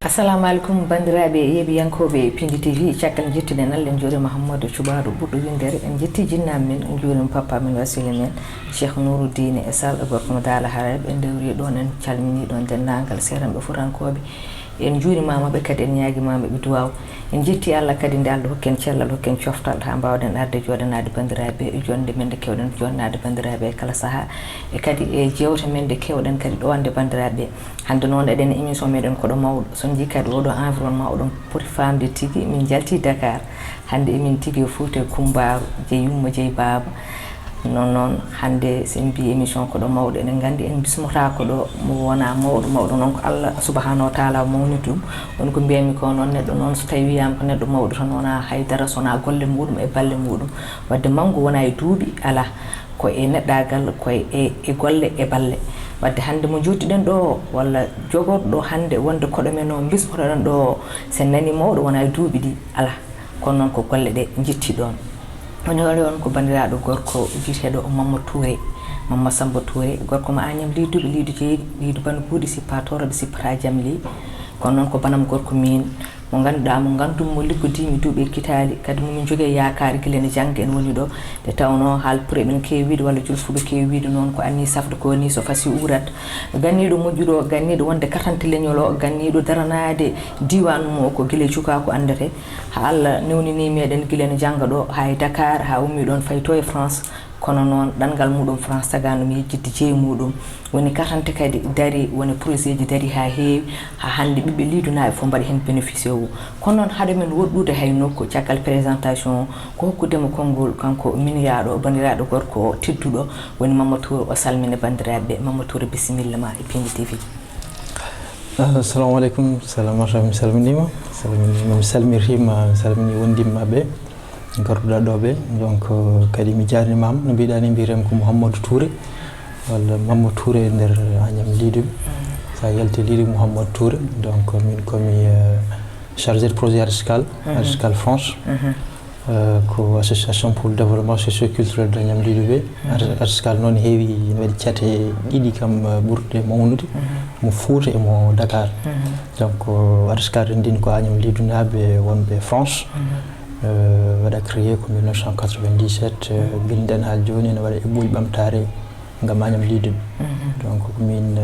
Assalamu alaikum bandiraɓe yeɓiyankoɓe Pindi TV caggal jettuɗen Allah en joori Mahamadou Thioubadou ɓuɗɗo windere en jetti jinnam men en joorima papa men wasila men Cheikh Nouroudine e Sall gorko mo Dala Haraɓe en dewri ɗon en calmini ɗon dendagal seranɓe furankoɓe en juurimamoɓe kadi en ñaaguimamoɓe duwaw en jetti Allah kadi nde Allah hokken cellal hokken coftal ha mbawɗen arde joɗanade bandiraɓe e jonde men nde kewɗen jonnade bandiraɓe e kala saaha e kadi e jewte men nde kewɗen kadi ɗowande bandiraɓe hande noon eɗen émission meɗen koɗo mawɗo son jii kadi oɗo environnement oɗon poti famde tigui min jalti Dakar hande emin tigui Fouta e Coumbaru jeeyi Yumma jeeyi Baba non hande sen mbi émission koɗo mawɗo eɗen gandi en bismotako ɗo mo wona mawɗo noon ko Allah subhanahu wa taala mawni ɗum woni ko mbiyami ko noon neɗɗo noon so tawi wiyama ko neɗɗo mawɗo tan wona haydara sona golle muɗum e balle muɗum wadde manggu wona e duuɓi ala ko e neɗɗagal koye e golle e balle wadde hande mo joddiɗen ɗo walla jogorɗo ɗo hande wonde koɗo men o bismotoɗen ɗo sen nani mawɗo wona e duuɓi ɗi ala kono noon ko golle ɗe jetti ɗon woni on ko bandiraɗo gorko biteɗo Mamadou Touré Mamadou Samba Touré gorko mo Agname Liduɓe Lidu jeeyiɗi Lidu bana buuɗi sippa toroɓe sippata jaam li kono noon ko banam gorko min mo ganduɗa mo gandumi mo liggodimi duuɓi ekkitali kadi momin jogui yakar guila ne jangga en woni ɗo nde tawno haalpure men kewi wiide walla julfuɓe kewi wiide noon ko anni safde ko ni so fasi urat ganniɗo moƴƴuɗo ganniɗo wonde katante leñol o ganniɗo daranade diwan mo ko guila cuka ko andete ha Allah newnini meɗen guila ne jangga ɗo ha e Dakar ha ummi ɗon fayto e France kono noon ɗanngal muɗum France tagano mi yejjidde jeeyi muɗum woni katante kadi dari woni projet ji dari ha heewi ha hande ɓiɓɓe lidunaɓe fof mbaɗi hen bénéficié o kono noon haade men woɗɗude hay nokku caggal présentation ko hokkudemo konngol kanko miniyaɗo bandiraɗo gorko o tedduɗo woni Mamadou Touré o salmina bandiraɓe Mamadou Touré bisimilla ma e Pindi TV. Assalamu aleykum salamata mi salminima mi salmirtima mi salmini wondimmaɓe garduɗa ɗo ɓe donc kadi mi jarnimama no mbiɗa ni mbiyatemi ko Mouhamadou Touré walla Mamadou Touré nder Agname Liduɓe sa yalti Liduɓe Mouhamadou Touré donc min komi chargé de projet Arscal France ko association pour le développement socio-culturel de Agname Liduɓe Arscal noon heewi ne waɗi cate ɗiɗi kam ɓurde mawnude mo Fouta e mo Dakar donc Arscal rendini ko Agname Lidunaɓe wonɓe France waɗa créé ko 1997 binden ha joni ne waɗa eɓɓol ɓamtare gam Agname Liduɓe donc min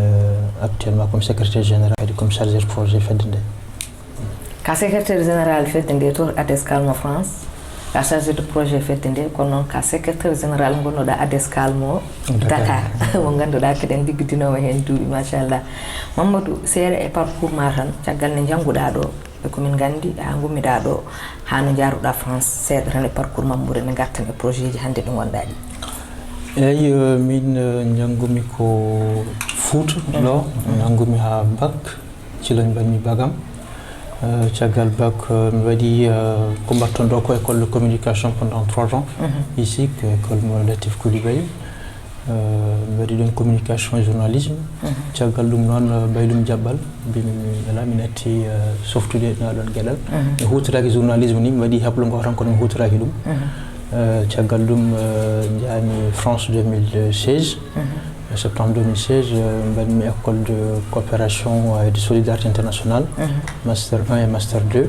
actuellement comme secrétaire général kadi comme chargé de projet fedde nde ka secrétaire général fedde nde to Adescal mo France ka chargé de projet fedde nde kono noon ka secrétaire général gonnoɗa Adescal mo Dakar mo ganduɗa kadi en liggodinomo hen duuɓi machallah Mamadou seeɗa e parcours ma tan caggal ne jangguɗa ɗo e komin gandi ha gummiɗa ɗo ha no jaruɗa France seeɗa tan e parcours Mamadou ne gartan e projet ji hande ɗi gonɗa ɗi. eyyi min janggumi ko Fouta ɗo janggumi ha bac ciloñ mbanmi bagam caggal bac mi waɗi ko mbatton ɗo ko école de communication pendant 3 ans ici que école mo Latif Coulibaly mi waɗi ɗon communication et journalisme caggal ɗum noon Baylum Diabbal mbimi ala mi natti softude naɗon gueɗal mi hutoraki journalisme ni mi waɗi heblo ngo tan kono mi hutoraki ɗum caggal ɗum jahami France 2016 septembre 2016 mbaɗmi école de coopération et de solidarité internationale master 1 et master 2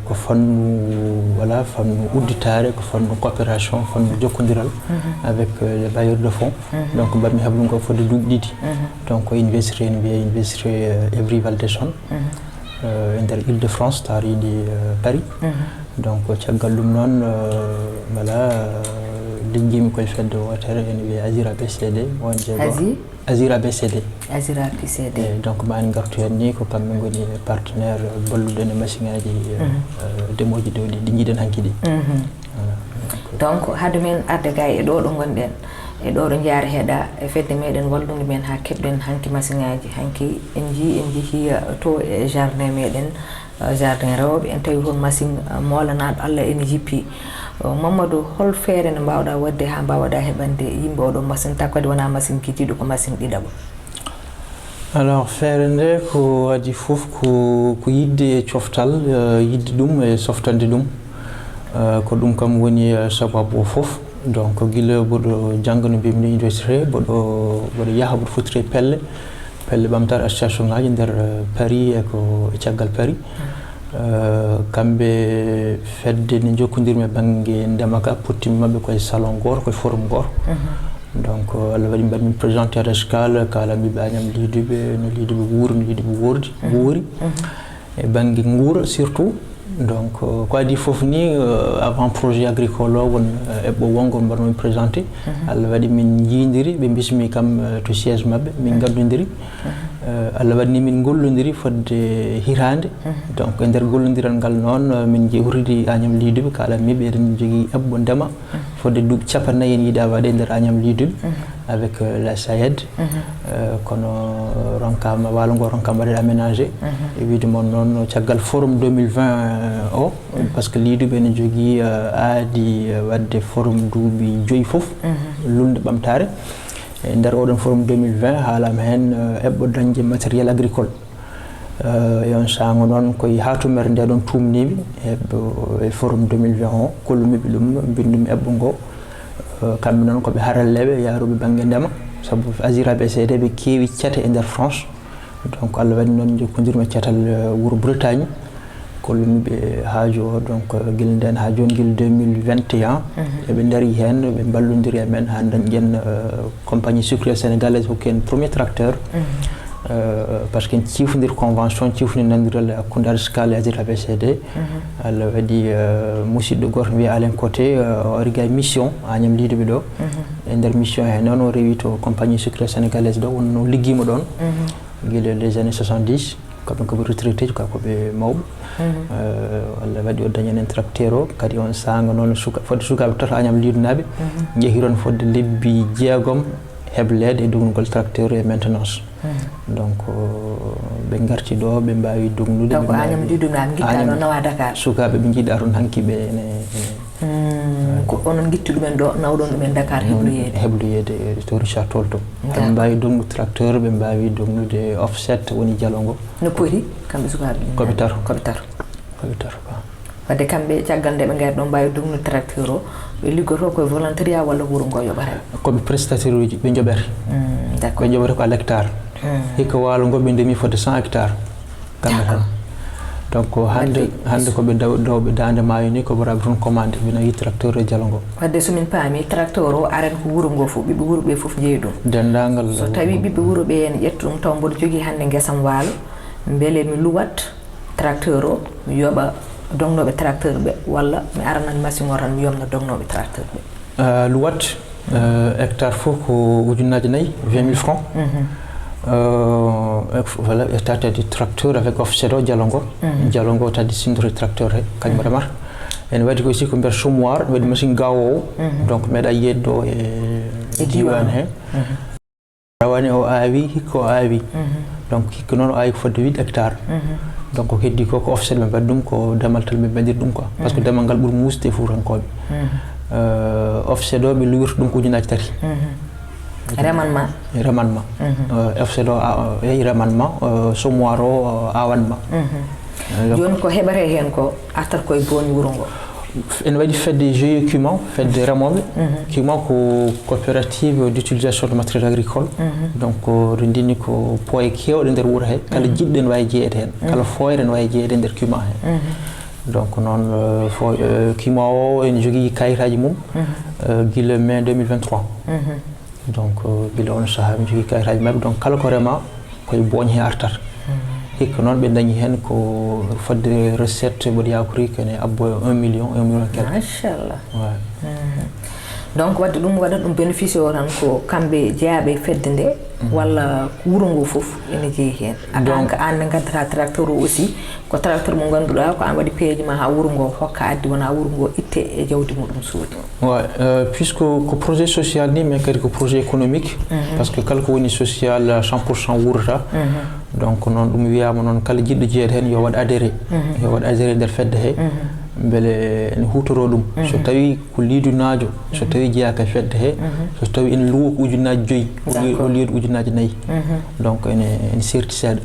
ko fannu voilà fannu udditare ko fannu coopération fannu jokkodiral avec les bailleurs de fonds donc mbaɗmi heblo ngo fodde duuɓi ɗiɗi donc université ne wiye université Evry Valdesson e nder Île-de-France taariidi Paris donc caggal ɗum noon voilà ligguimi koye fedde wotere ene wiye Azira BCD won jeego Azira BCD donc ma en gartu hen ni ko kamɓe goni partenaire balluɗen e machine aji demoji ɗo ɗi jiiɗen hanki ɗi donc haade men arde ga e ɗo ɗo gonɗen e ɗo ɗo jaari heeɗa e fedde meɗen wallude men ha keɓɗen hanki machine aji hanki en jeehi to e jardin meɗen jardin rewɓe en tawi toon machine molanaɗo Allah ene jippi Mamadou hol feere ne mbawɗa wadde ha mbawɗa heɓande yimɓe oɗo machine taw kadi wona machine kijiɗo ko machine ɗiɗaɓa. Alors feere nde ko adi fof ko yidde e coftal yidde ɗum e softande ɗum ko ɗum kam woni sababu o fof donc guila mboɗo jangga no mbimi université mboɗo yaha mboɗo fotiri pelle pelle ɓamtare association ngaji nder Paris e ko caggal Paris kamɓe fedde ne jokkodirmi banggue ndema ka puttimi mabɓe koye salon goto koye forum goto donc Allah waɗi mbaɗmi présenté à escale kala mbiɓe Agnam Liduɓe no Liduɓe wuuri no Liduɓe woori e banggue guura surtout donc ko adi foof ni avant projet agricole o won eɓɓo wongo mbaɗomi présenté Allah waɗi min jiidiri ɓe bismi kam to siège mabɓe min gaddodiri Allah waɗini min gollodiri fodde hitande donc e nder gollodiral ngal noon min jewtidi Agnam Liduɓe kalanmiɓe eɗen jogui eɓɓo ndema fodde duuɓi 40 en yiiɗa waɗe nder Agnam Liduɓe avec la SAED kono ronkama walo ngo ronkama waɗede aménagé e wiide moon noon caggal forum 2020 o par ce que Liduɓe ne jogui aadi wadde forum duuɓi 5 foof lulde ɓamtare e nder oɗon forum 2020 haalama hen eɓɓo dañde matériel agricole e on sango noon koye hatumere nde ɗon tumnimi e forum 2020 o kollumiɓe ɗum bindumi eɓɓo ngo kamɓe noon koɓe haralleɓe yaruɓe banggue ndema saabu ASIRA BCD ɓe keewi ceete e nder France donc Allah waɗi noon jokkodirmi ceetal wuuro Bretagne kollumiɓe haaju o donc guila nden ha joni guila 2021 eɓe daari hen ɓe ballodiri e men ha dañƴen compagnie sucrière sénégalaise hokki en premier tracteur par ce que en ciifnodir convention ciifnodir nandiral hakkude ARSCAL e ASIRA BCD Allah waɗi musidɗo goto wiye Alain Coté o ari ga mission Agnam Liduɓe ɗo e nder mission he noon o rewi to compagnie sucrière sénégalaise ɗo wonno ligguima ɗon guila les années 70 kamɓe koɓe retraité ji koɓe mawɓe Allah waɗi o dañen en tracteur o kadi on sanga noon fodde sukaɓe tata Agnam Lidu naɓe jeehiron fodde lebbi 6 heblede e dognugol tracteur e maintenance donc ɓe garti ɗo ɓe mbawi dognude donc Agnam Lidu naɓe guiɗɗa ɗo nawa Dakar sukaɓe ɓe jiiɗa toon hankiɓe ko onon guitti ɗumen ɗo nawɗon ɗumen Dakar hebloyede to Richard Toll to ɓe mbawi dognude tracteur ɓe mbawi dognude offset woni jalongo no poti kamɓe sukaɓe koɓe taro wadde kamɓe caggal nde ɓe gari ɗon mbawi dognude tracteur o ɓe liggoto koye volontariat walla wuuro ngo yoɓata koɓe prestataire uji ɓe joɓete ɓe joɓete ko à l'hectare hikka walo ngo ɓe ndemi fodde 100 hectares kamɓe tan donc hande koɓe dawɓe dande maayo ni koɓe raɓi toon commande ɓe nawi tracteur e jalongo wadde somin paami tracteur o arani ko wuuro ngo fof ɓiɓɓe wuuro ɓe fof jeeyi ɗum dendagal so tawi ɓiɓɓe wuuro ɓe ene ƴetta ɗum taw mboɗo jogui hande guesam waalo beele mi luwat tracteur o mi yoɓa dognoɓe tracteur ɓe walla mi aranani machine o tan mi yomna dognoɓe tracteur ɓe luwat hectare fof ko ujunnaje 4 20 000 francs voilà tadi tracteur avec offset o jalongo tadi sindori tracteur he kañum remata ene waɗi aussi ko nder chômoir waɗi machine gawowo donc meeɗa yeddo e diwan he rawani o aawi hikka o aawi donc hikka noon o aawi ko fodde 8 hectares donc ko heddi ko offset ɓe mbaɗi ɗum ko demal tal ɓe mbaɗiri ɗum quoi par ce que demal ngal ɓuuri musde e fuutankoɓe offset o ɓe luwirta ɗum ko ujunaji 3 remanma offset o yeyi remanma chômoir o awanma joni ko heɓate hen ko artat koye booni wuuro ngo ene waɗi fedde GIE Cuman fedde remoɓe Cuman ko coopérative d'utilisation de matériel agricole donc ɗo ndini ko poye kewɗe nder wuuro he kala jiɗɗo ene wawi jeeyede hen kala foyre ene wawi jeeyede nder Cuman he donc noon Cuman o ene jogui kayitaji mum guila mai 2023 donc guila on saaha mi jogui kayitaji mabɓe donc kala ko rema koye booñe he artata hikka noon ɓe dañi hen ko fodde recette mboɗo yakori kene abbo 1 million quelque machallah donc wadde ɗum waɗat ɗum bénéficie o tan ko kamɓe jeeyaɓe fedde nde walla wuuro ngo foof ene jeeyi hen en tant que an nde gaddata tracteur o aussi ko tracteur mo ganduɗa ko an waɗi peeje ma ha wuuro ngo hokka addi wona wuuro ngo itte e jawdi muɗum suudi puisque ko projet social ni mais kadi ko projet économique parce que kala ko woni social 100% wuurata donc noon ɗum wiyama noon kala jiɗɗo jeeyede hen yo waɗ adhéré nder fedde he beele ene hutoro ɗum so tawi ko liidunajo so tawi jeeyaka fedde he so tawi ene luwo ko ujunnaji 5 o liidu ujunnaji 4 donc ene serti seeɗa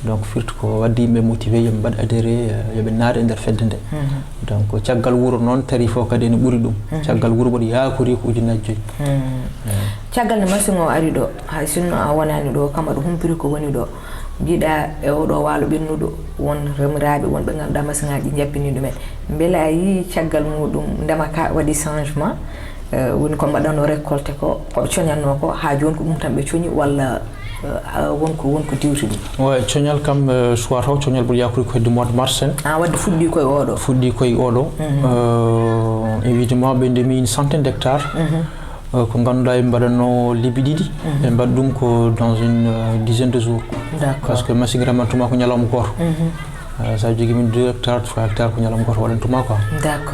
donc firti ko wadde yimɓe motivé yoɓe mbaɗ adhéré yoɓe naade e nder fedde nde donc caggal wuuro noon tari fof kadi ene ɓuuri ɗum caggal wuuro mboɗo yakori ko ujunnaji 5 caggal ne machine o ari ɗo hay sinno a wonani ɗo kama ɗo humpiri ko woni ɗo jiiɗa e oɗo waalo ɓennuɗo won remiraɓe wonɓe ganduɗa machine ngaji jappini ɗumen beele a yii caggal muɗum ndema ka waɗi changement woni ko mbaɗano récolté ko koɓe coñatno ko ha joni ko ɗum tan ɓe coñi walla wonko diwti ɗum ouais coñal kam soir taw coñal ɓuuri yakude koye du mois de mars en wadde fuɗɗi koye oɗo évidemment ɓe ndemi une centaine d'hectares ko ganduɗa e mbaɗanno lebbi ɗiɗi ɓe mbaɗa ɗum ko dans une dizaine de jours parce que machine remantuma ko ñalawma goto sa jogui min 2 hectares 3 hectares ko ñalawma goto waɗantuma quoi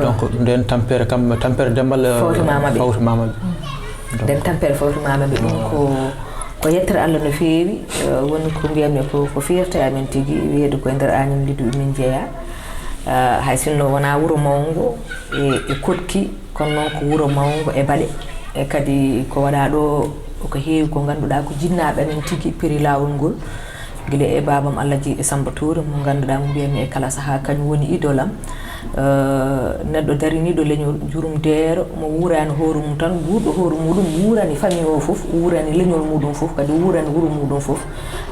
donc nden tampere kam tampere dembal fawti mamaɓe nden tampere fawti mamaɓe ɗum ko yettere Allah no feewi woni ko mbiyamne ko fierté amen tigui wiide koye nder Agname Lidouɓe min jeeya hay sinno wona wuuro mawngo e Koɗki kono noon ko wuuro mawngo e Baɗe e kadi ko waɗa ɗo ko heewi ko ganduɗa ko jinnaɓe amen tigui péri lawol ngol guila e babam Allah ji e Samba Touré mo ganduɗa mo mbiyami e kala saaha kañum woni idolam neɗɗo dariniɗo leñol jurumdeero mo wurani hoore mum tan ɓurɗo hoore muɗum wurani famille o foof wurani leñol muɗum foof kadi wurani wuuro muɗum foof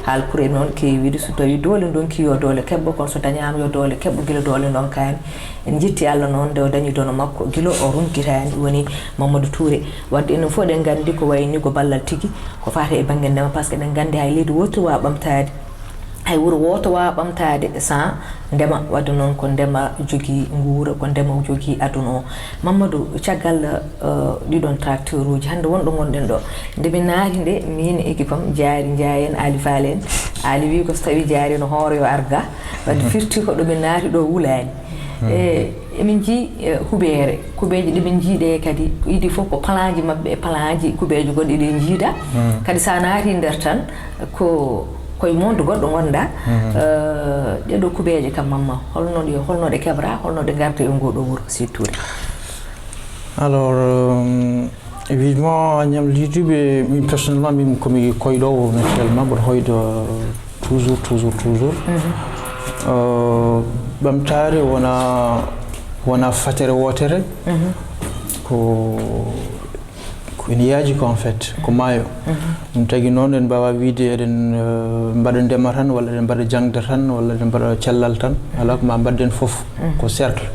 haal pour e noon kewiide so tawi doole donki yo doole keɓɓo kono so dañama yo doole keɓɓo guila doole donkani en jetti Allah noon nde o dañi dono makko guila o runkitani woni Mamadou Touré wadde enen fof eɗen gandi ko wayni ko ballal tigui ko fata e banggue ndema par ce que eɗen gandi hay leydi woto wawa ɓamtade hay wuuro woto wawa ɓamtade sans ndema wadde noon ko ndema jogui guura ko ndema jogui aduna o Mamadou caggal ɗiɗon tracteur uji hande wonɗo gonɗen ɗo nde min naati nde min équipe am jaari jaayen Ali Fall en Ali wi ko so tawi jaari no hoore yo arga wadde firti ko ɗomin naati ɗo wulani emin jii huɓeere kuɓeje ɗemin jiiɗe kadi idi fof ko plan ji mabɓe e plan ji kuɓeje gonɗe ɗe jiida kadi sa naati nder tan koye monde goɗɗo gonɗa ɗeɗo kuɓeje kam mamma holno ɗe keɓra holno ɗe garta e ngoɗo wuuro Sy Touré alors évidemment Agname Lidouɓe min personnellement min komi koyɗowo naturellement mboɗo hoyɗo toujours ɓamtare wona fatere wotere ko ene yaaji ko en fait ko maayo ɗum tagui noon en mbawa wiide eɗen mbaɗa ndema tan walla eɗen mbaɗa jangde tan walla eɗen mbaɗa cellal tan ala ko ma mbadden foof ko cercle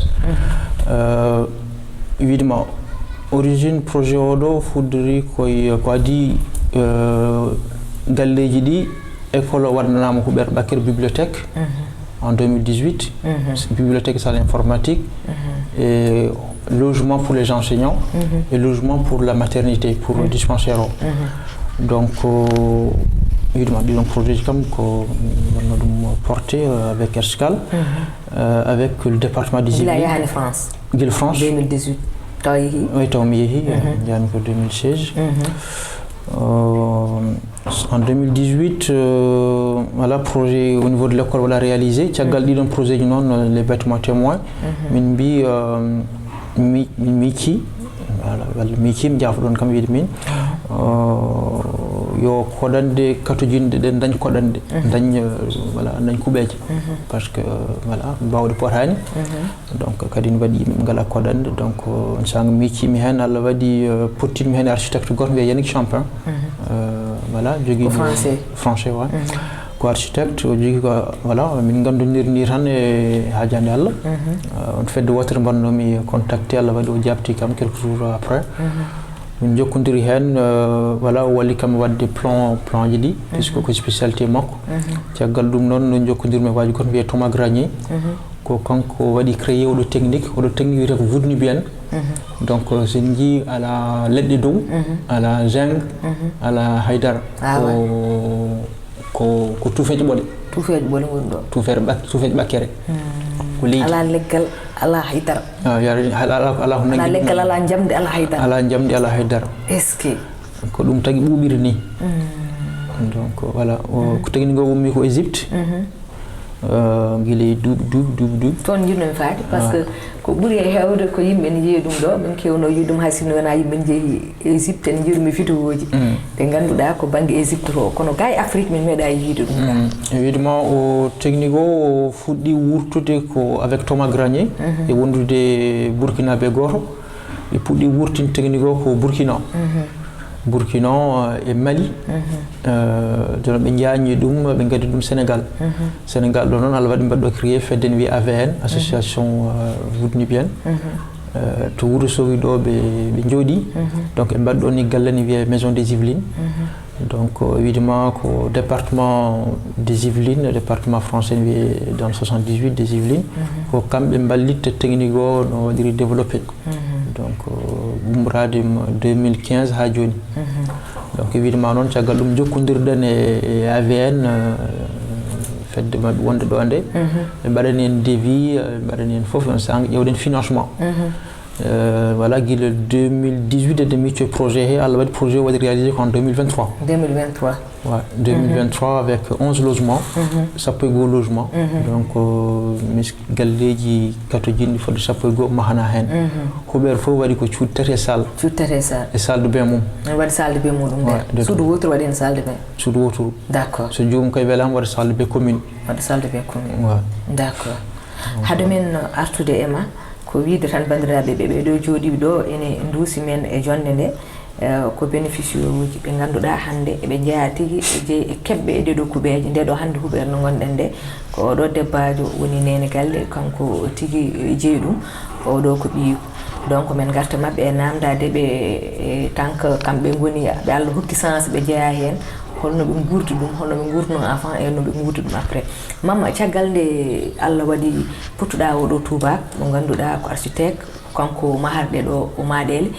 évidemment origine projet oɗo fuddori ko adi galleji ɗi école o waɗanama huɓere Bakary bibliothèque en 2018 bibliothèque salle informatique et logement pour les enseignants et logement pour la maternité, pour le dispensaire. Donc, évidemment, un projet comme porté avec Escal, avec le département des îles. Guil France. 2018. Oui, Taomiyehi, il y a 2016. En 2018, voilà, projet au niveau de l'école, on l'a réalisé. Tu as gardé un projet du nom, les bâtiments témoins. Minbi Miki, voilà, Miki, m'diafron comme il dit. Yo kodande katujinde den dañ kodande dañ voilà dañ kubeje parce que voilà bawde potani donc kadi ne wadi ngala kodande donc sang Miki mi hen Allah wadi pottin mi hen architecte goto wiye Yannick Champin voilà jogui français ouais ko architecte jogui ko voilà min gandondirni tan e hajande Allah on fait de wotere bannomi contacté Allah wadi o jabti kam quelques jours après min jokkodiri hen voilà walli kam wadde plan ji ɗi puisque ko spécialité makko caggal ɗum noon no jokkodirmi waji goto wiye Thomas Granier ko kanko waɗi créé oɗo technique wiyete ko Woodnibian donc sen jii ala leɗɗe dow ala zinc ala haydara ko tufeje ɓoɗe woni ɗo tufeje ɓakkere ko leydi ala leggal ala haydara ala leggal ala jamdi ala haydara est ce que ko ɗum tagui ɓuuɓiri ni donc voilà ko tagui ngo wummi ko Égypte guila duuɓi toon jinnomi faade par ce que ko ɓuuri e hewde ko yimɓe ne jeeyi ɗum ɗo min kewno yi ɗum hay sinno wona yimɓe ne jeeyi Égypte en jirmi vidéo ji ɗe ganduɗa ko banggue Égypte to kono ga e Afrique min meeɗa yiide ɗum évidemment o technique o fuɗɗi wurtude ko avec Thomas Granier e wondude Burkina be goto e puɗɗi wurtinde technique o ko Burkina Burkina et Mali. Donc ɓe jañi ɗum ɓe gaddi ɗum Sénégal. Sénégal ɗo noon Allah waɗi mbaɗɗo créé fedde ne wiye AVN, association woodnipienne. To Wourossogui ɗo ɓe jooɗi. Donc ɓe mbaɗɗo ni galle ne wiye maison des Yvelines. Donc évidemment ko département des Yvelines, département français ne wiye dans le 78 des Yvelines. Ko kamɓe ballitta technique o no waɗiri développé. Donc ummorade 2015 ha joni. Donc évidemment noon caggal ɗum jokkodirɗen e AVN fedde mabɓe wonde ɗo nde ɓe mbaɗani en devis ɓe mbaɗani en foof on ƴewɗen financement. Voilà, guila 2018 de micco projet he Allah waɗi projet waɗi réalisé qu'en 2023. 2023. Ouais, 2023 avec 11 logements, sappo e goo logement. Donc mis galleji kato jinɗi fodde sappo e goo mahana hen. Huɓere fof waɗi ko cuuɗi tati e salle. Cuuɗi tati e salle. E salle de bain mum. Waɗi salle de bain muɗum nder. Suudu wotoro waɗi hen salle de bain. Suudu wotoro. D'accord. So jomum koye welama waɗa salle de bain commune. Waɗa salle de bain commune. Ouais. D'accord. Hade men artude e ma ko wiide tan bandiraɓe ɓeɗo jooɗiɓe ɗo ene duusi men e jonde nde ko bénéficiaire uji ɓe ganduɗa hande eɓe jeeya tigui e jeeyi e keɓɓe e ɗeɗo kuuɓeje nde ɗo hande huuɓere no gonɗen nde ko oɗo debbajo woni nene galle kanko tigui jeeyi ɗum oɗo ko ɓiyiko donc min garta mabɓe e namdade ɓe tant que kamɓe goni ɓe Allah hokki chance ɓe jeeya hen holno ɓe guurdi ɗum holno ɓe guurduno enfant e no ɓe guurdi ɗum après mamma caggal nde Allah waɗi puttuɗa oɗo tubak mo ganduɗa ko architecte kanko maharɗe ɗo o maɗele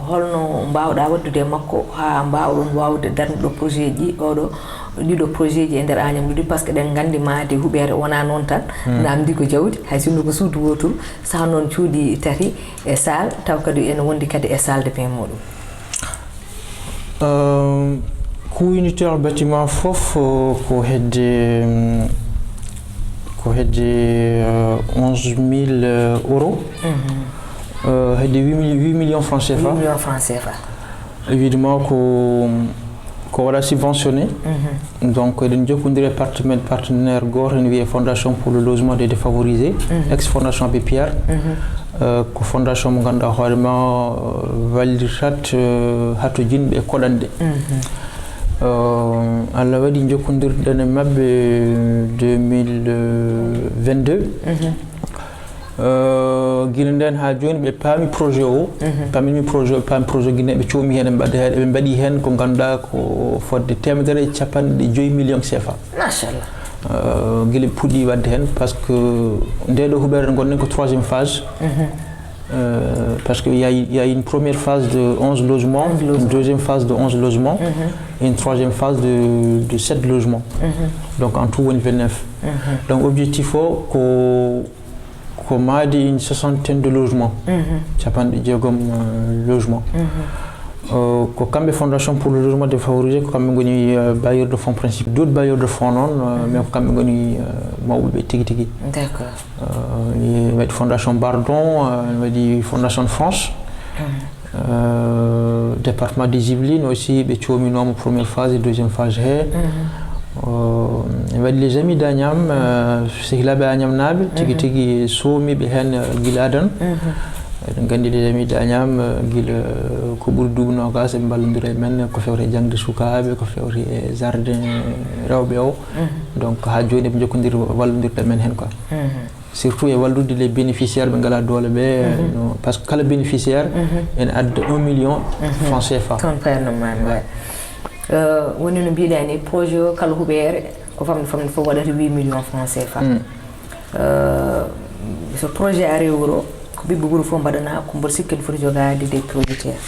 holno mbawɗa waddude makko ha mbawɗon wawde darnuɗo projet ji ɗiɗo projet ji e nder Agname ɗiɗi par ce que ɗen gandi maade huɓere wona noon tan namdi ko jawdi hay sinno ko suudu wotoru sa noon cuuɗi tati e salle taw kadi ene wondi kadi e salle de bain muɗum. Coût unitaire bâtiment fof ko hedde 11 000 euros. Hedde 8 millions francs CFA. 8 millions francs CFA. Évidemment ko waɗa subventionné. Donc eɗen jokkodiri partenaire goto ne wiye Fondation pour le logement des défavorisés, ex Fondation Abbé Pierre. Ko fondation mo ganduɗa hoorema wallitat hato jinɓe e koɗanɗe. Allah waɗi jokkodirɗen e mabɓe 2022. Guila nden ha joni ɓe paami projet o paami projet guila ɓe coomi hen ɓe mbaɗi hen ko ganduɗa ko fodde 150 millions CFA. Machallah. Guila puɗɗi wadde hen par ce que ndeɗo huɓere gonɗen ko 3e phase. Parce qu'il y a une première phase de 11 logements, une deuxième phase de 11 logements et une troisième phase de 7 logements. Donc en tout, on est 29. Donc l'objectif est qu'on a une 60aine de logements. Ça prend des logements. Comme la Fondation pour le logement défavorisé, comme un bailleur de fonds principal, d'autres bailleurs de fonds non, mais comme un tigi. D'accord. Il y a la Fondation Bardon, il y a la Fondation de France, département des Yvelines aussi, il y a une première phase et deuxième phase. Il y a les amis d'Agnam, c'est qu'il y a Agnam Nab, tigi Somi, Behen, Giladan. Gandi les amis d'Agnam gila ko ɓuri duuɓi nogas ɓe ballodira e men ko fewre jangde sukaɓe ko fewre e jardin rewɓe o donc ha joni ɓe jokkodiri wallodirɗe men hen quoi surtout e wallude les bénéficiaires ɓe ngala doole ɓe par ce que kala bénéficiaire ene adda 1 million francs CFA ton paynoman woni no mbiɗa ni projet o kala huɓere ko famde fof waɗata 8 millions francs CFA so projet ari wuro ko ɓiɓɓe wuuro fof mbaɗana ko mboɗo sikki ne foti jogade des projectaires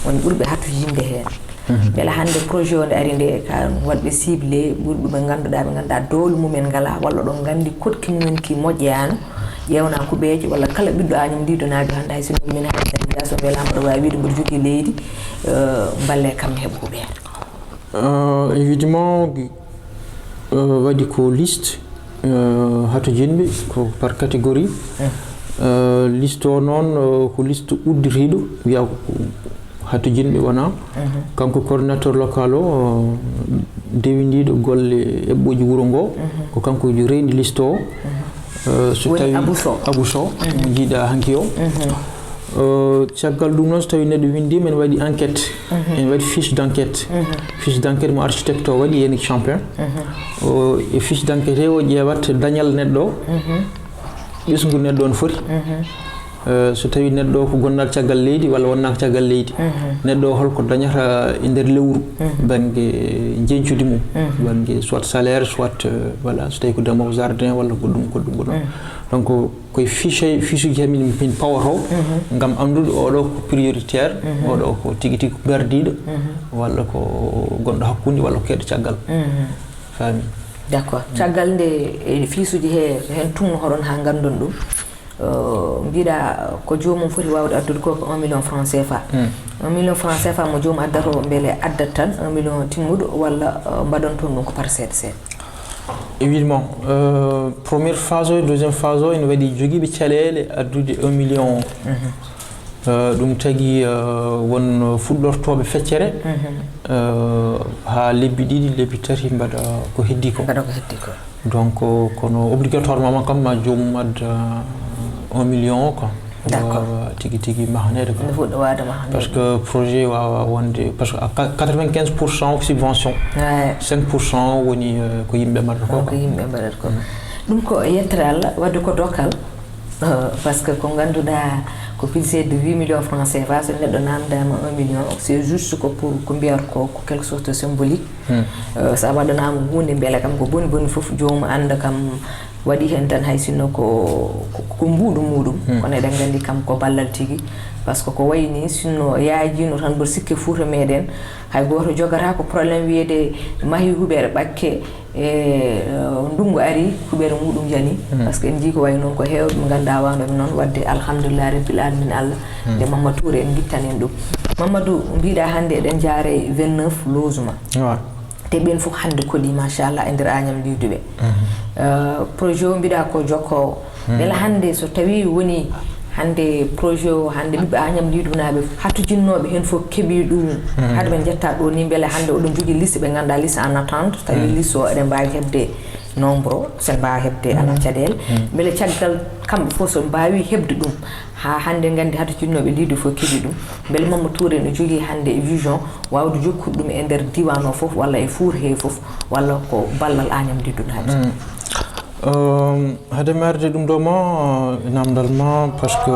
woni ɓurɓe hatojinde hen beela hande projet o nde ari nde ka waɗɓe ciblé ɓurɓe ɓe ganduɗa doole mumen ngala walla ɗon gandi kotkinen ki moƴƴano ƴewna kuɓeje walla kala ɓiɗɗo Agname ndiɗo naaɓe hande hay sinno min haɗa so welama ɗo wawi wiide mboɗo jogui leydi balle kam heeɓa huɓere évidemment waɗi ko liste hato jinɓe ko par catégorie liste o noon ko liste udditiɗo wiya hato jinɓe wona kanko coordinateur local o dewindiɗo golle eɓɓoji wuuro ngo ko kanko reydi liste o so tawi Abou Sow mo jiiɗa hanki o caggal ɗum noon so tawi neɗɗo windima en waɗi enquête en waɗi fiche d' enquête fiche d' enquête mo architecte o waɗi Yannick Champion e fiche d' enquête he o ƴeewat dañal neɗɗo o ɓesgu neɗɗo o no foti so tawi neɗɗo o ko gonnal caggal leydi walla wonnaka caggal leydi neɗɗo o holko dañata e nder lewru banggue jencude mum banggue soit salaire soit voilà so tawi ko demowo jardin walla goɗɗum donc koye fiche uji he min pawoto gam andude oɗo ko prioritaire oɗo ko tigui tigui berdiɗo walla ko gonɗo hakkude walla ko keɗo caggal fami d' accord caggal nde fiisuji he hen tumno hoɗon ha gandon ɗum mbiɗa ko jomum foti wawde addude ko 1 million francs CFA 1 million francs CFA mo jomum addata o beele addat tan 1 million timmuɗo walla mbaɗon toon ɗum ko par seeɗa seeɗa évidemment première phase o deuxième phase o ene waɗi joguiɓe caɗele addude 1 million ɗum tagui won fuɗɗortoɓe feccere ha lebbi ɗiɗi lebbi tati mbaɗa ko heddi ko donc kono obligatoirement kam ma jomum adda 1 million o quoi tigui tigui mahanede quoi parce que projet wawa wonde parce que 95% subvention 5% woni ko yimɓe mbaɗata ko yimɓe mbaɗata ko ɗum ko yettere Allah wadde ko dokkal parce que ko ganduɗa ko budget de 8 millions francs CFA so neɗɗo namdama 1 million c'est juste ko pour ko mbiyata ko quelque chose de symbolique sa waɗanama hunde beele kam ko boni boni foof jomum anda kam waɗi hen tan hay sinno ko mbuɗu muɗum kono eɗen gandi kam ko ballal tigui par ce que ko wayni sinno yaajino tan mboɗo sikke Fouta meɗen hay goto jogata ko probléme wiyede maahi huɓere ɓakke ndungu ari huɓere muɗum jani par ce que en jii ko way noon ko hewɓe ɓe ganduɗa wanoɓe noon wadde alhamdulillah rabbil alamin Allah nde Mamadou Touré en guittani en ɗum Mamadou mbiɗa hande eɗen jaare 29 logement te ɓen fof hande koɗi machallah e nder Agname Liduɓe projet o mbiɗa ko jokkowo beele hande so tawi woni hande projet o hande ɓiɓɓe Agname Lidunaɓe hattojinnoɓe hen fof keeɓi ɗum haade ɓe jetta ɗo ni beele hande oɗon jogui liste ɓe ganduɗa liste en attente tawi liste o eɗen mbawi hebde nombre o sen mbawi hebde ala caɗele beele caggal kamɓe fof so mbawi hebde ɗum ha hande gandi hattojinnoɓe Lidu fof keeɓi ɗum beele Mamadou Touré ne jogui hande vision wawde jokkude ɗum e nder diwan o fof walla e Fouta he fof walla ko ballal Agname Lidunaɓe hade merde ɗum ɗo ma namdal ma par ce que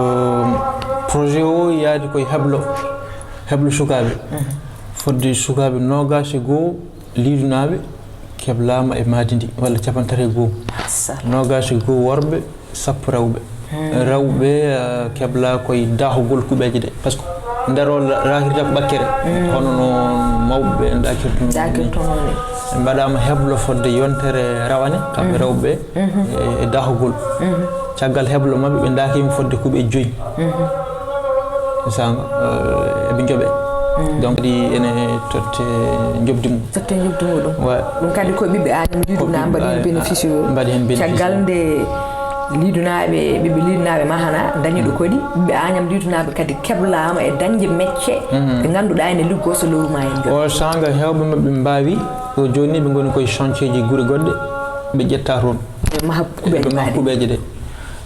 projet o yaadi koye heblo sukaɓe fodde sukaɓe 22 lidunaɓe keblama e maadi ndi walla 32 22 worɓe 10 rewɓe rewɓe kebla koye dahugol kuɓeje de par ce que nder o rakirta ko ɓakkere hono noon mawɓe dakirtonone ɓe mbaɗama heblo fodde yontere rawane kamɓe rewɓe e dahugol caggal heblo mabɓe ɓe dakima fodde kuuɓe 5 sanga eɓe jooɓe donc kadi ene totte jobdi mum muɗum ɗum kadi koye ɓiɓɓe Agname Lidunaɓe mbaɗi hen bénéficie o caggal nde lidunaɓe ɓiɓɓe lidunaɓe mahana dañiɗo koɗi ɓiɓɓe Agname Lidunaɓe kadi keblama e dañde mecce ɓe ganduɗa ene liggo so lewru ma en o sanga hewɓe mabɓe mbawi o joni ɓe goni koye chantier ji guure goɗɗe ɓe ƴetta toon ɓe maha kuɓeje ɗe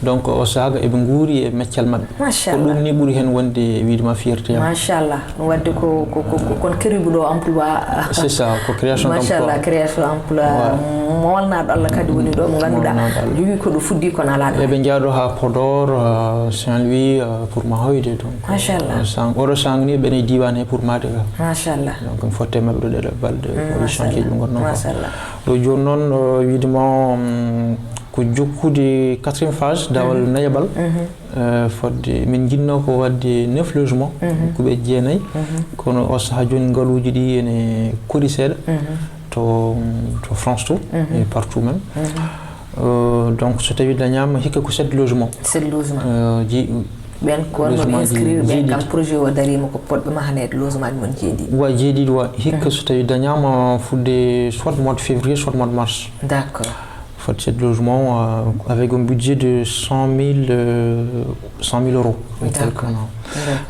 donc o saaga eɓe guuri e meccal mabɓe ko ɗum ni ɓuuri hen wonde widema fierté machallah ɗum wadde kon keribuɗo emploi c'est ça ko création machallah création emploi molnaɗo Allah kadi woni ɗo mo ganduɗa jogui ko ɗo fuddi kono ala ɗum eɓe jaaɗo ha Podor Saint-Louis pour mahoyde donc machallah oɗo sang ni ɓene diwan he pour made ga machallah donc fotte mabɓe ɗo ɗeɗo balɗe o chantier ɓe gonno ko ɗo joni noon widema ko jokkude 4e phase dawal nayabal fodde min jinno ko wadde 9 logement kuɓe 9 kono o saha joni ngaluji ɗi ene koɗi seeɗa to France tout et partout même donc so tawi dañama hikka ko 7 logement ɓen ko wonno inscrire ɓen kam projet o darima ko poɗɓe mahanede logement ɗi mon jeeɗiɗi wa jeeɗiɗi wa hikka so tawi dañama fudde soit mois de février soit mois de mars d'accord faut cette logement avec un budget de 100 000 euros.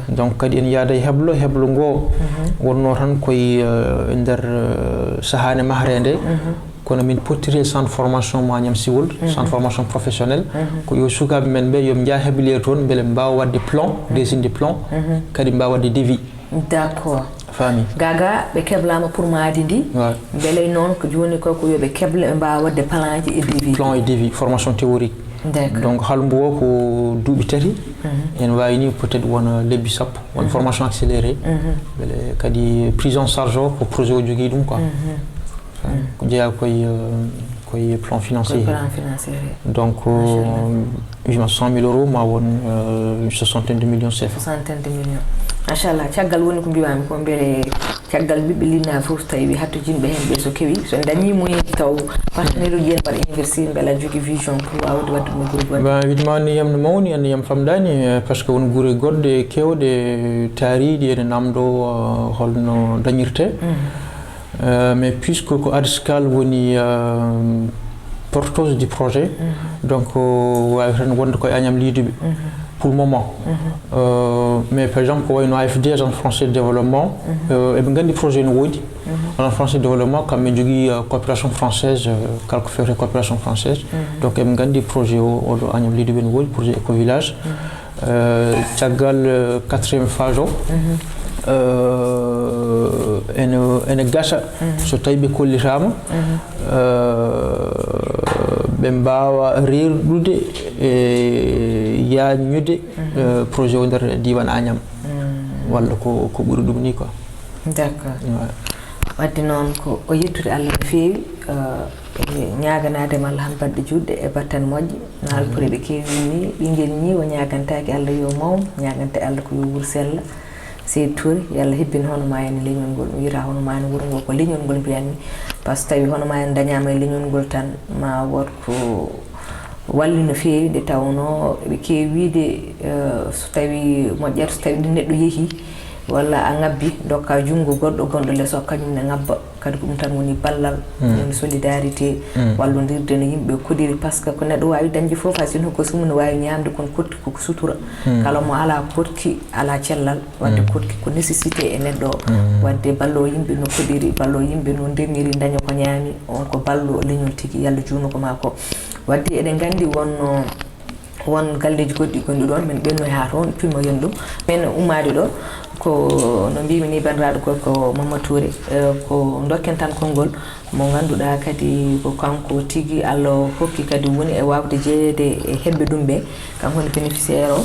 Donc kadi en yaada heblo go wonno tan koye nder sahane mahrende kono min pottiri centre formation Magnam Siwol centre formation professionnel ko yo sukaɓe men ɓe yoɓe jaa heɓlere toon beele mbawa wadde plan dessinde plan kadi mbawa wadde devis. D'accord. Famille. Gaga ɓe keblama pour maadi ndi beele noon ko joni ko yoɓe keble ɓe mbawa wadde plan ji e devis. Plan et devis formation théorique. D'accord. Donc halmbo o ko duuɓi tati en wawi ni peut être wona lebbi sappo won formation accélérée beele kadi prise en charge o ko projet o jogui ɗum quoi ko jeeya koye plan financier. Donc 100 000 euros ma won 62 millions CFA. 62 millions. Machallah caggal woni ko mbiwami ko beele caggal ɓiɓɓe linna fof tawi hatto jinɓe hen ɓe so kewi so dañi moyeji taw partenaire uji en mbaɗa investir beela jogui vision pour wawde wadde ɗum e groupe waɗde. Évidemment anniyam no mawni anniyam famɗani par ce que won guure goɗɗe kewɗe taariɗi ene namdo holno dañirte mais puisque ko ADSCAL woni porteuse du projet donc wawi tan wonde koye Agnam Liduɓe pour le moment. Mais par exemple, quand on a AFD, Agence française de développement, et bien gandi projet no wodi. Agence française de développement comme jogi coopération française, quelque faire coopération française. Donc et bien gandi projet o do Agnam Liduɓe no wodi projet éco village. Tiagal 4e phase o. ene gasa so tawi ɓe kollitama ɓe mbawa reerdude e yañude projet o nder diwan Agnam walla ko ɓuuri ɗum ni quoi. D'accord. wadde noon ko o yettude Allah no feewi ñaganadema Allah han badɗe juɗɗe e battane moƴƴe naalpore ɓe kewi ni ɓinguel ni o ñagantaki Allah yo mawm ñagante Allah ko yo wuur sella Seydou Touré yalla hebbin hono ma en leñol ngol wira hono ma en wuro ngol ko leñol ngol mbiyanmi par ce que tawi hono ma en dañama e leñol ngol tan ma wot ko walli no feewi nde tawno ɓe kewi wiide so tawi moƴƴata so tawi neɗɗo yeehi walla a ngabbi dokka junngo goɗɗo gonɗo lees o kañum ne ngabba kadi ko ɗum tan woni ballal woni solidarité wallodirde no yimɓe kodiri par ce que ko neɗɗo wawi dañde foof hay sinno ko sumno wawi ñamde kono kotti koko sutura kala mo ala kotki ala cellal wadde kotki ko nécessité e neɗɗo wadde ballo yimɓe no kodiri ballo yimɓe no ndemiri daña ko ñaami on ko ballo leñol tigui yalla juuno ko ma ko wadde eɗen gandi won galleji goɗɗi gonɗi ɗon min ɓenno ha toon pimmo yen ɗum min ummade ɗo ko no mbimi ni bandiraɗo gorko Mamadou Touré ko dokken tan konngol mo ganduɗa kadi ko kanko tigui Allah hokki kadi woni e wawde jeeyede e hebɓe ɗum ɓe kanko woni bénéficiaire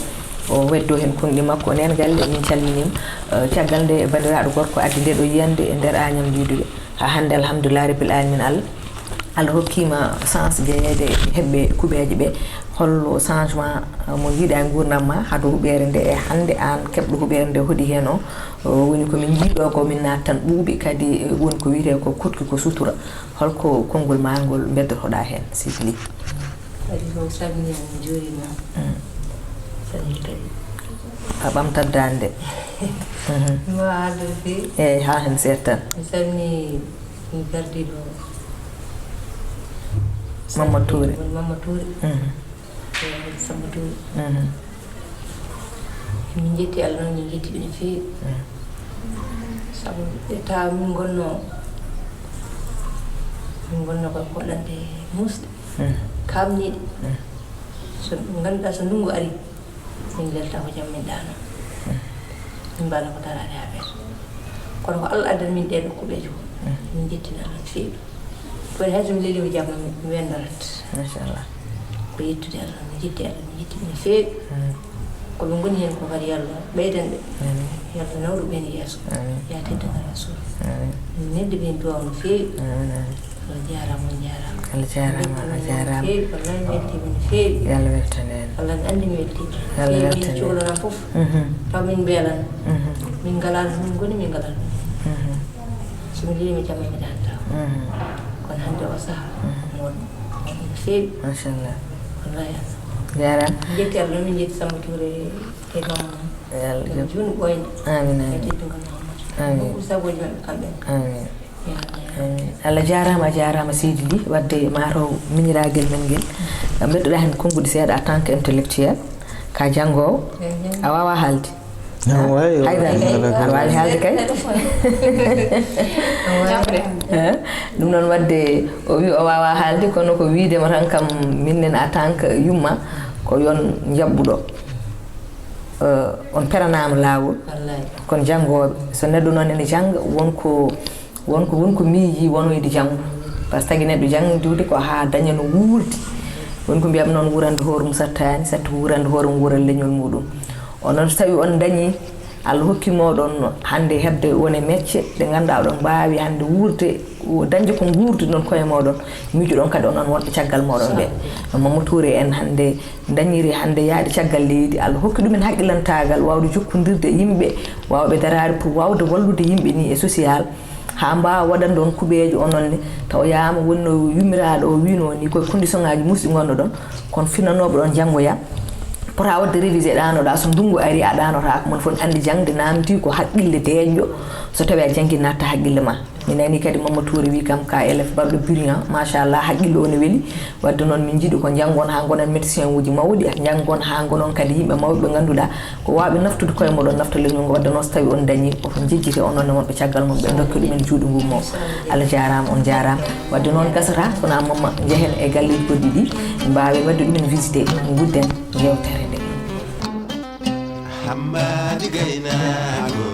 o weddo hen konɗi makko nen galle min calminima caggal nde bandiraɗo gorko addi nde ɗo yiyande e nder Agnam Liduɓe ha hande alhamdulillah rabbil alamin Allah hokkima chance jeeyede hebɓe kuɓeje ɓe hollo changement mo jiiɗa e gurdam ma haado huɓere nde e hande an keɓɗo huɓere nde hoɗi hen o woni komin jiiɗo ko min nat tan ɓuuɓi kadi woni ko wiyete ko kotki ko sutura holko konngol ma ngol beddotoɗa hen Sifili kadi ko sabni mi joorima sani kadi a ɓamtat dande ma haalde fi eyyi ha hen seeɗa tan mi salmini mi gardiɗo Mamadou Touré Samba Touré min jetti Allah noon min jetti ɓe no feewi sabu ɓeta min gonno koye poɗɗande musɗe kamniɗe so ganduɗa so ndungu ari min lelta ko jam min ɗano min mbano ko darade ha ɓeeta kono ko Allah addani min ɗeɗo kuɓeji ko min jettina Allah no feewi kono hay somi leeli ko jamma mi wendorat machallah ko yettude Allah mi jetti Allah mi jetti ɓe no feewi koɓe goni hen ko kadi yallah ɓeydan ɓe yallah nawɗo ɓen yeeso ya teddagal rasul min nedde ɓen duwaw no feewi Allah jarama on jarama Allah jarama a jarama feewi wallahi mi weltima no feewi yallah weltane en Allah ne andi mi weltima yallah min weltane cohlana foof taw min beelan min ngalano min goni min ngalano somi leelimi jamma mi danta kono hande o saaha moɗo no feewi machallah wallahi Allah jarama min jetti Allah min jetti Samba Touré e mamma yallah joni ɓoyde amin e amin teddugal Mamadou amin ko sagoji maɓɓe kamɓe amin amin Allah jarama a jarama Seydi Ly wadde mataw miñiraguel men guel beddoɗa hen konngude seeɗa en tant que intellectuel ka janggowo a wawa haalde aɗa wawi haalde kay ɗum noon wadde o wi o wawa haalde kono ko wiidema tan kam minnen en tant que yumma ko yon jabbuɗo on peranama lawol kono janggoɓe so neɗɗo noon ene jangga wonko miiji wonoyde janggo par ce que tagui neɗɗo jangdude ko ha daña no wuurdi wonko mbiyam noon wurande hoore mum sattani satti wurande hoore mum wuural leñol muɗum on noon so tawi on dañi Allah hokkimo ɗon hande hebde wone mecce ɗe ganduɗa oɗon mbawi hande wurde dañde ko guurdi noon koye moɗon miijoɗon kadi onon wonɓe caggal moɗon ɓe no Mamadou Touré en hande dañiri hande yaade caggal leydi Allah hokki ɗumen haqqilantagal wawde jokkodirde yimɓe wawɓe darade pour wawde wallude yimɓe ni e social ha mbawa waɗan ɗon kuɓejo ononne taw yama wonno yummiraɗo o wino ni koye condition ngaji musɗi gonno ɗon kono finanoɓe ɗon janggoya pota wadde révisé ɗanoɗa so ndungu ari a ɗanotako mon foti andi jangde namdi ko haqqille deeƴƴo so tawi a janggui natta haqqille ma mi nani kadi Mamadou Touré wi kam ka élève barɗo brillant machallah haqqille o ne weeli wadde noon min jiiɗi ko janggon ha gonan médecin uji mawɗi janggon ha gonon kadi yimɓe mawɓe ɓe ganduɗa ko wawɓe naftude koye moɗon nafta leñol ngo wadde noon so tawi on dañi oto jejjite ononne wonɓe caggal mum ɓe dokki ɗumen juuɗe ngummo Allah jarama on jarama wadde noon gasata sona mamma jeehen e galleji goɗɗi ɗi mbawen wadde ɗumen visité gudden yewtere nde Hamadi Gainago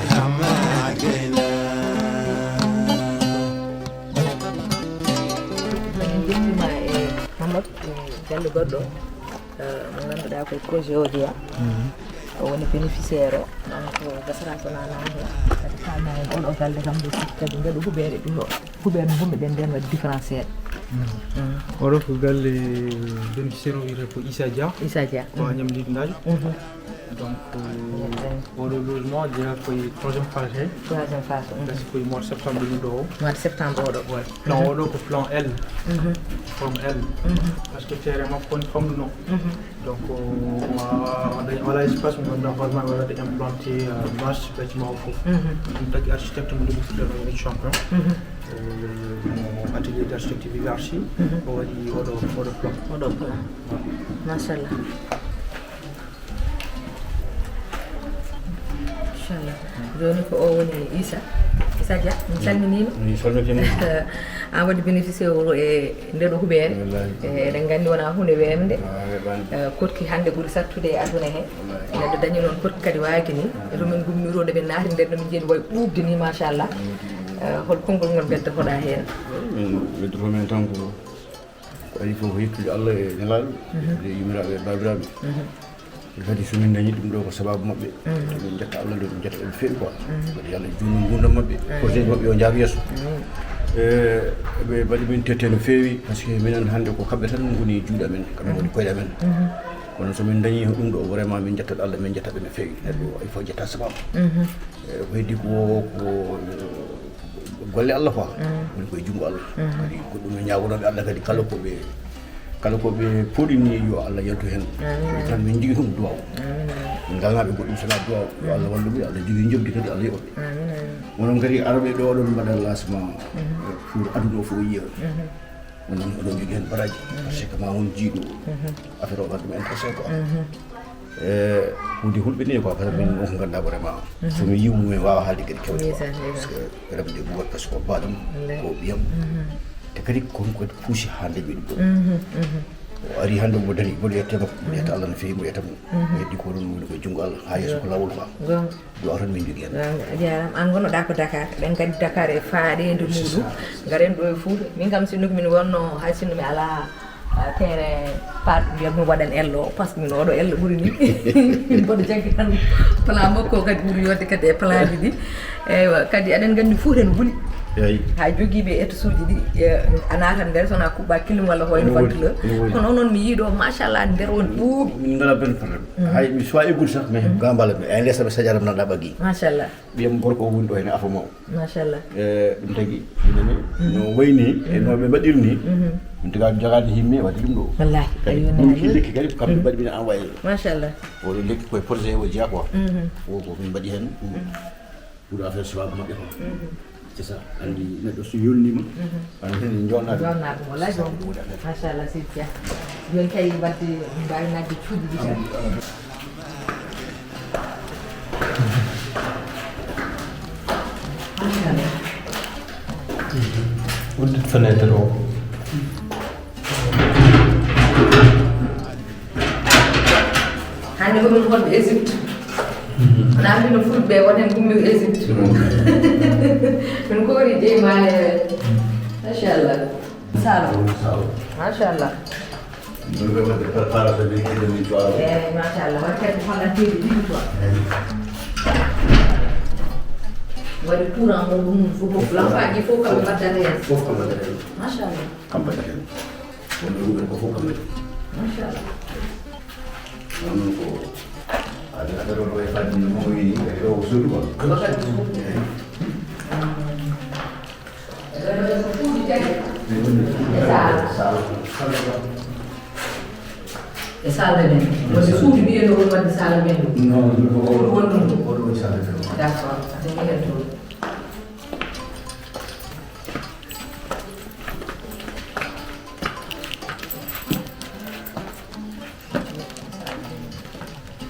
Hamadi Gainago Mamadou galle goɗɗo mo ganduɗa koye projet o jeeya o woni bénéficiaire o donc gasata sona naata kadi kalma en oɗo galle kam ɗo sikki kadi mbeɗo huuɓere ɗum huuɓere no gumɓe ɗen nden waɗi différenciére oɗo ko galle bénéficiaire o wiyete ko Issa Dia ko Agnam Lidindaji donc oɗo logement jeeya koye troisiéme phase gasi koye mois de septembre ɗum ɗo o mois de septembre oɗo plan oɗo ko plan L forme L par ce que terrain makko woni famɗuno donc wala espace mo ganduɗa hoorema waɗade implanté marche bâtiment o foof ɗum tagui architecte mo ɗoɓi fuɗɗano champion mo atelier d' architecture Vivarchi o waɗi oɗo plan machallah inchallah joni ko o woni Issa Dia min calminima an waɗi bénéficié o e ndeɗo huuɓere eɗen gandi wona hunde wemde korki hande ɓuuri sattude e aduna he neɗɗo dañi noon korki kadi waagi ni eɗomin gummiro nde ɓe naati nder ɗomin jeeɗi way ɓuubde ni machallah hol konngol ngol beddotoɗa hen beddoto men tan ko ari fof ko yettude Allah e nelaɗo e yumiraɓe e babiraɓe kadi somin dañi ɗum ɗo ko sababu mabɓe min jetta Allah nde ɗum jetta ɓe feewi quoi kadi Allah junno gurdam mabɓe projet mabɓe o jaar yesso ɓe mbaɗi min tette no feewi par ce que minen hannde ko kamɓe tan goni juuɗe amen kamɓe goni koyɗe amen kono somin dañi ɗum ɗo vraiment min jettaɗo Allah min jettaɓe no feewi neɗɗo il faut jetta sababu ko heddi ko golle Allah quoi woni koye junngo Allah kadi ko ɗum e ñagonoɓe Allah kadi kala koɓe poɗini yo Allah yaltu hen tan min jogui ɗum duwaw min galnaɓe goɗɗum sona duwaw yo Allah walluɓe Allah jogui jobdi kadi Allah yoɓaɓe onon kadi araɓe ɗo oɗon mbaɗa lancement pour aduna o fof yiya onon oɗon jogui hen baraji par ce que ma won jiiɗo affaire o ɗum intéressé quoi hunde hulɓini quoi par ce que min on ko ganduɗa vraiment somi yiw mumen wawa haalde kadi kewde quoi par ce que remde ɓuwat par ce que ko baɗam ko ɓiyam te kadi konko puusi ha ndeɓi ɗum ɗo o ari hannde omo dari mboɗo yette makko mboɗo yetta Allah no feewi mbo yetta mo heddi ko ɗum woni koye junngo Allah ha yesso ko lawol fa duwa tan min jogui hen jarama an gonnoɗa ko Dakar ɗen kadi Dakar e faaɗede muɗum garen ɗo e Fouta min kam sinno min wonno hay sinno mi ala terrain paɗ mbiyat mi waɗan ello par ce que min oɗo ello ɓuuri ni min mboɗo jaggi tan plan makko kadi ɓuuri yodde kadi e plan ji ɗi eywa kadi aɗen gandi Fouta en huuli ha joguiɓe étages uji ɗi a natat nder sowona kuɓɓa kilim walla hoyno ventuleur kono onon mi yiiɗo machallah nder won ɓuuɓi min ngala ben probléme hay mi sowa eggude sakh mais gambala mi ay lesa ɓe sadiaram nanɗa ɓagui machallah ɓiyam gorko o woni ɗo hene afa maw machallah ɗum tagui minene no wayni e no ɓe mbaɗirni min taga jogade himmi wadde ɗum ɗo wallahi ɗum lekki kadi kamɓe mbaɗi min envoyé machallah oɗo lekki koye projet o jeeya quoi o ko min mbaɗi hen pour affaire sababu mabɓe quoi c'est ça andi neɗɗo so yolnima ana hen jonnade ɗum wallahi ɗum machallah Sidia joni kay wadde mbawi nadde cuuɗi ɗi tan machallah uddit fenêtre o hande komin wonɓe Égypte ana ambino fulɓe wonen gummi Égypte min koori jeymane machallah salo machallah machallah waɗi kadi hollanteɗi ɗiɗi toon waɗi courant mo ɗum fof lampaji fof kamɓe mbaddata hen machallah campagne hen wonɓe ɗumen ko fof kamɓe machallah noon ko affaire o e fadde mo wini kadi ɗo ko suudu quoi e salde men wonde suudu mbiyeɗo won wadde salde men ɗum non ɗum woni ɗum ko ɗum sale d' accord ade mbiyen toon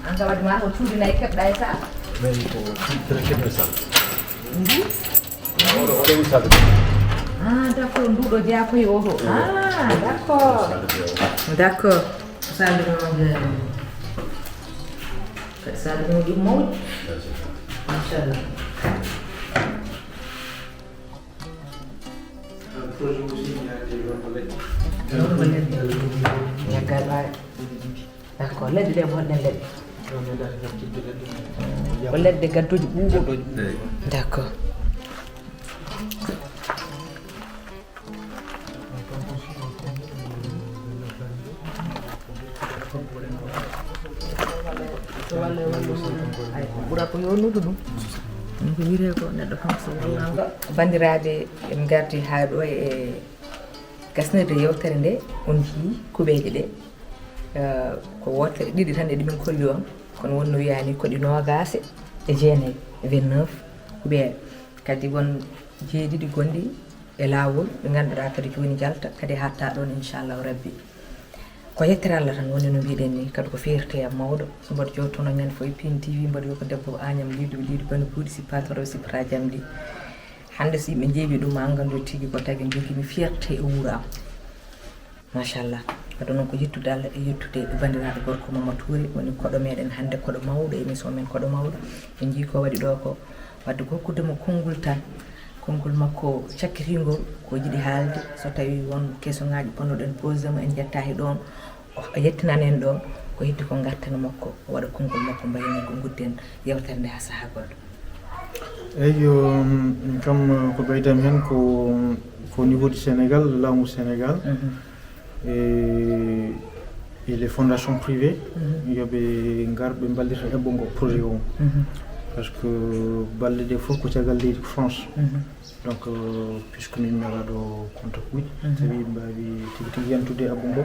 an ka waɗi ma ko suudu nayi keɓɗa e sal mais ko keɓe sal ah d' accord nduɗo jeyakoye oto ah d' accord d' accord salde men kadi salde men ɗum mawɗi machallah ñaggal ɓaare d' accord leɗɗe ɗe bonɗen leɗɗe ko leɗɗe gaddoji ɓuuɓo d' accord ɓuura ko yonnude ɗum ɗum ko wiyete ko neɗɗo kam so wonama bandiraɓe en gardi ha ɗo e gasnirde yewtere nde on jii kuɓeje ɗe ko wotere ɗiɗi tan e ɗimin kolli on kono wonno wiyani koɗi nogase e jeenayyi 29 kuɓeɗe kadi won jeeɗiɗi gonɗi e lawol ɓe ganduɗa kadi joni jalta kadi hatta ɗon inchallahu rabbi ko yettere Allah tan woni no mbiɗen ni kadi ko fierté am mawɗo so mbaɗa jottono ñande fof e Pine TV mbaɗa yo ko debbo Agnam liiɗo bani kuuɗi sippatoro sippata jamdi hande so yimɓe jeeɓi ɗum ma gandu tigui ko tagui jogimi fierté e wuuro am machallah wadde noon ko yettude Allah e yettude bandiraɗo gorko Mamadou Touré woni koɗo meɗen hande koɗo mawɗo émission men koɗo mawɗo en jii ko waɗi ɗo ko wadde hokkudemo konngol tan konngol makko cakkitingol ko jiiɗi haalde so tawi won question ngaji ponnoɗen posé mo en jettaki ɗon o yettinan en ɗon ko heddi ko gartana makko o waɗa konngol makko mbayni ko gudden yewtere nde ha saaha goɗɗo eyyo kam ko ɓeydam hen ko niveau du Sénégal laamu Sénégal et les fondations privées yoɓe gar ɓe ballita heɓɓongo projet o par ce que balle ɗe fof ko caggal leydi France donc puisque min meraɗo contact uji tawi mbawi tigui tigui yantude abbo ngo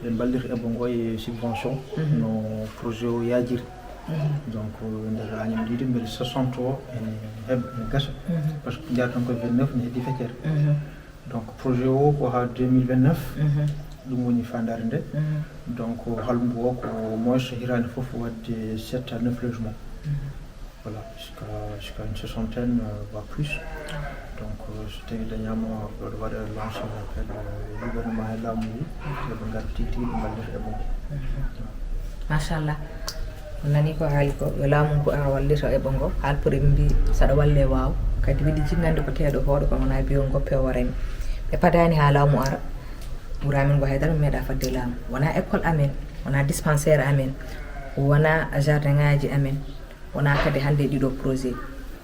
ɓe ballita abbo ngo e subvention no projet o yajiri donc nder Agnam Liiɗi mbeɗa 60 o ene heɓa ene gasa par ce que jaratan ko 29 ne heddi feccere donc projet o ko ha 2029 ɗum woni fandare nde donc halmbu o ko moins hirande foof wadde 7 à 9 logements voilà jusqu'à une soixantaine voire plus donc so tawi dañama ɗoɗo waɗa lancé appel gouvernement e laamu ndu yoɓe ngar tigui tigui ɓe ballita e ɓongo machallah nani ko haali ko yo laamu ko wallita e ɓongo haalpore ɓe mbi saɗa walle waw kadi wiɗi jinnande ko teeɗo hoɗo ko wona biyo goppe o warani ɓe padani ha laamu ara ɓuuramin ko haydara meeɗa fadde laamu wona école amen wona dispensaire amen wona jardin ngaji amen wona kadi hande ɗiɗo projet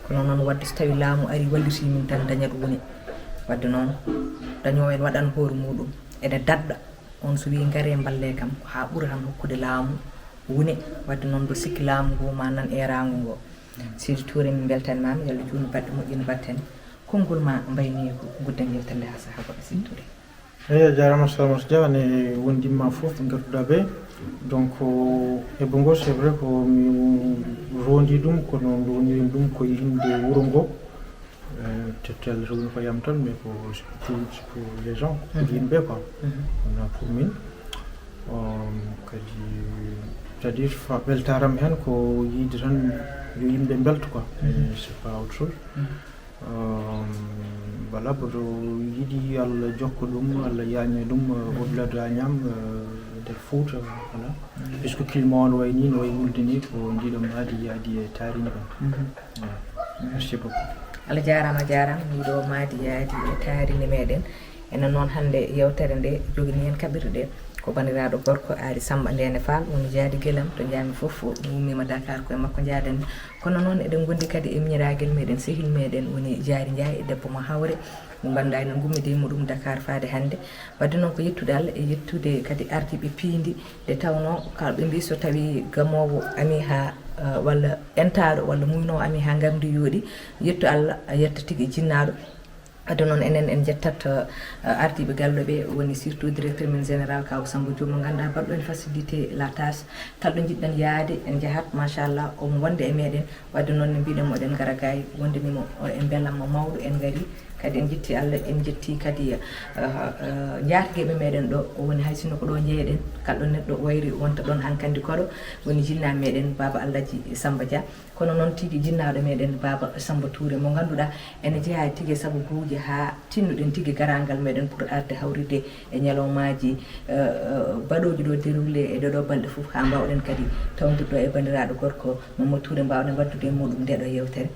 kono noon wadde so tawi laamu ari walliti min tan dañat woni wadde noon dañowo en waɗan hoore muɗum ene dadɗa on so wi gaare balle kam ko ha ɓuura tan hokkude laamu woni wadde noon mbiɗo sikki laamu ngu ma nan eragu ngo Sidi Touré min beltanimama yo Allah juutno baɗɗe moƴƴino batten konngol ma mbayni ko gudden yewtere nde ha saaha goɗɗo Sidi Touré eyyi a jarama Salamata Dia ne wondimma foof ɓe gartuɗa ɓe donc heɓɓo ngo c'est vrai ko mi rondi ɗum kono ndownirin ɗum koye inde wuuro ngo tettel rewni ko yam tan mais ko pour les gens pour yimɓe quoi wona pour min kadi c'est à dire ɓeltaram hen ko yiide tan yo yimɓe belta quoi c'est pas autre chose voilà bodo yiɗi Allah jokka ɗum Allah yaña ɗum au-delà de Agnam nder Fouta voilà puisque climat o no way ni no way wulde ni ko jiiɗo maadi yaadi e tarini ɗon merci beaucoup Allah jarama miɗo maadi yaadi e tarini meɗen enen noon hannde yewtere nde jogini hen kaɓirɗe ko bandiraɗo gorko Aly Samba Ndene Fall woni jaadi guelam to jaami foof ummima Dakar koye makko jaaden kono noon eɗen gondi kadi e miñiraguel meɗen sehil meɗen woni Diary Ndiaye e debbo mo Hawre mo ganduɗa enen gummide muɗum Dakar faade hannde wadde noon ko yettude Allah e yettude kadi ardiɓe piindi nde tawno kalɓe mbi so tawi gamowo ami ha walla entaɗo walla muynowo ami ha gardi yooɗi yettu Allah yetta tigui jinnaɗo wadde noon enen en jettat ardiɓe gallo ɓe woni surtout directeur min général Kaw Samba Diop mo ganduɗa baɗɗo en facilité la tâche kalɗo jiɗɗen yaade en jahat machallah omo wonde e meɗen wadde noon ne mbiɗen moɗen gara gayi wondemimo e beelamma mawɗo en gari kadi en jetti Allah en jetti kadi jargueɓe meɗen ɗo woni hay sinno ko ɗo jeeɗen kalɗo neɗɗo wayri wonta ɗon hankkandi koɗo woni jinnaɓe meɗen Baba Allahji Samba Dia kono noon tigui jinnaɗo meɗen Baba Samba Touré mo ganduɗa ene jeeya tigui sababuji ha tinnuɗen tigui garangal meɗen pour arde hawride e ñalawmaji baɗoji ɗo déroulé e ɗeɗo balɗe foof ha mbawɗen kadi tawdirɗo e bandiraɗo gorko Mamadou Touré mbawɗen waddude e muɗum ndeɗo yewtere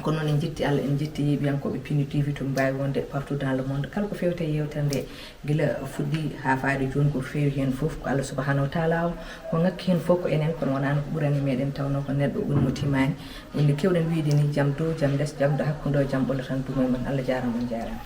kono noon en jetti Allah en jetti yeɓiyankoɓe Pini TV to mbawi wonde partout dans le monde kala ko fewte yewtere nde guila fuɗɗi ha faade joni ko fewi hen foof ko Allah subahanahu wa taala o ko ngakki hen foof ko enen kono wonano ko ɓurani meɗen tawno ko neɗɗo ɓurmo timani wonde kewɗen wiide ni jaam dow jaam less jaam ɗo hakkude o jaam ɓolla tan dumo men Allah jarama on jarama